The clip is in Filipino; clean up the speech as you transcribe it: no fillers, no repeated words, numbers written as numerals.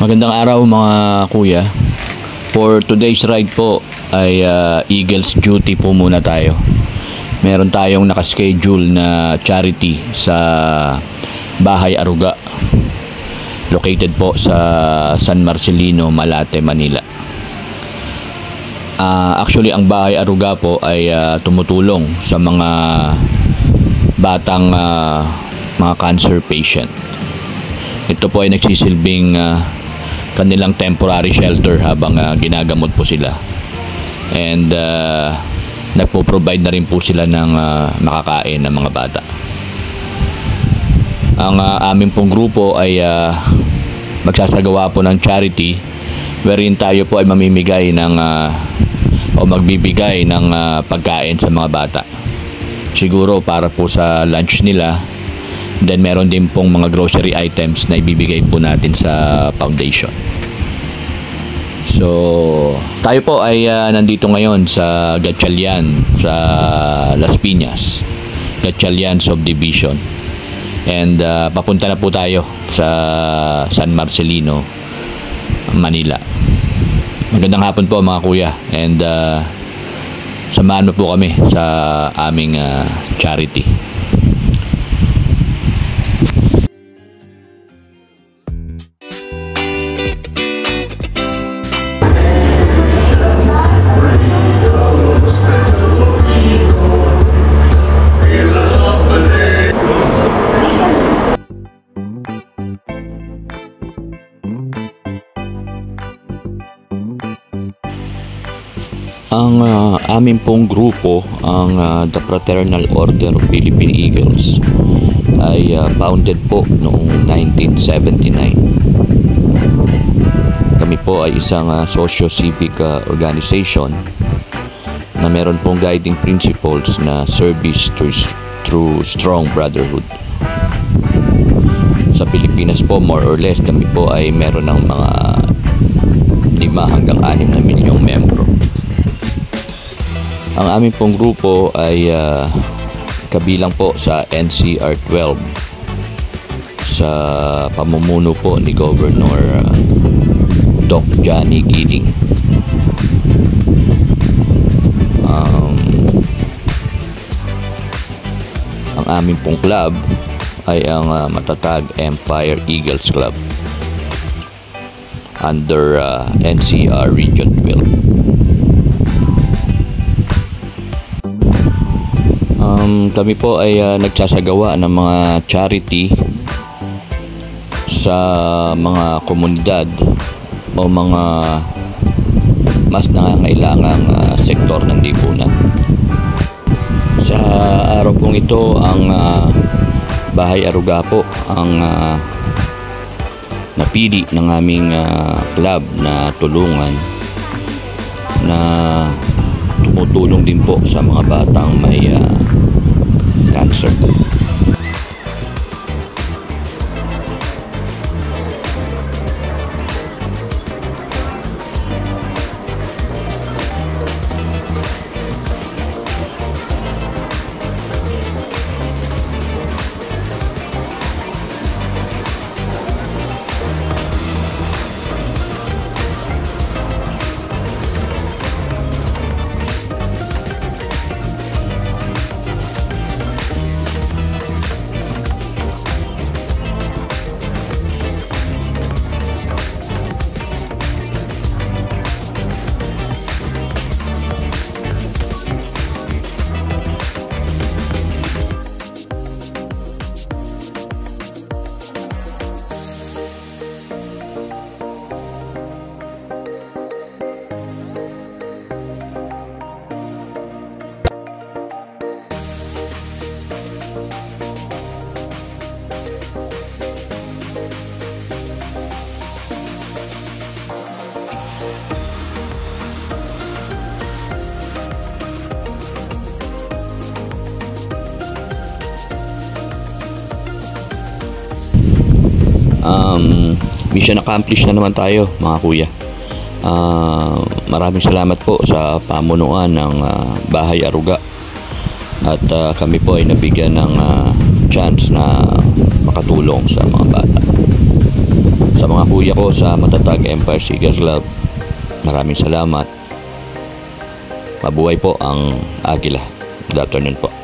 Magandang araw mga kuya. For today's ride po ay Eagles Duty po muna tayo. Meron tayong nakaschedule na charity sa Bahay Aruga. Located po sa San Marcelino, Malate, Manila. Actually, ang Bahay Aruga po ay tumutulong sa mga batang mga cancer patient. Ito po ay nagsisilbing kanilang temporary shelter habang ginagamot po sila. And nagpo-provide na rin po sila ng makakain ng mga bata. Ang aming pong grupo ay magsasagawa po ng charity wherein tayo po ay mamimigay ng o magbibigay ng pagkain sa mga bata. Siguro para po sa lunch nila. Then meron din pong mga grocery items na ibibigay po natin sa foundation. So, tayo po ay nandito ngayon sa Gatchalian, sa Las Piñas, Gatchalian Subdivision. And papunta na po tayo sa San Marcelino, Manila. Magandang hapon po mga kuya. And samahan mo po kami sa aming charity. Ang aming pong grupo, ang The Fraternal Order of Philippine Eagles, ay founded po noong 1979. Kami po ay isang socio-civic organization na meron pong guiding principles na service through strong brotherhood. Sa Pilipinas po, more or less, kami po ay meron ng mga 5 hanggang 6 na milyong membro. Ang aming pong grupo ay kabilang po sa NCR 12 sa pamumuno po ni Governor Doc Johnny Giling. Ang aming pong club ay ang matatag Empire Eagles Club under NCR Region 12. Kami po ay nagsasagawa ng mga charity sa mga komunidad o mga mas nangangailangang sektor ng lipunan. Sa araw pong ito, ang Bahay Aruga po ang napili ng aming club na tulungan na tumutulong din po sa mga batang may cancer. Mission accomplished na naman tayo mga kuya. Maraming salamat po sa pamunuan ng Bahay Aruga at kami po ay nabigyan ng chance na makatulong sa mga bata. Sa mga kuya ko sa Matatag Empire Seeker Club, maraming salamat. Mabuhay po ang Agila. Good afternoon po.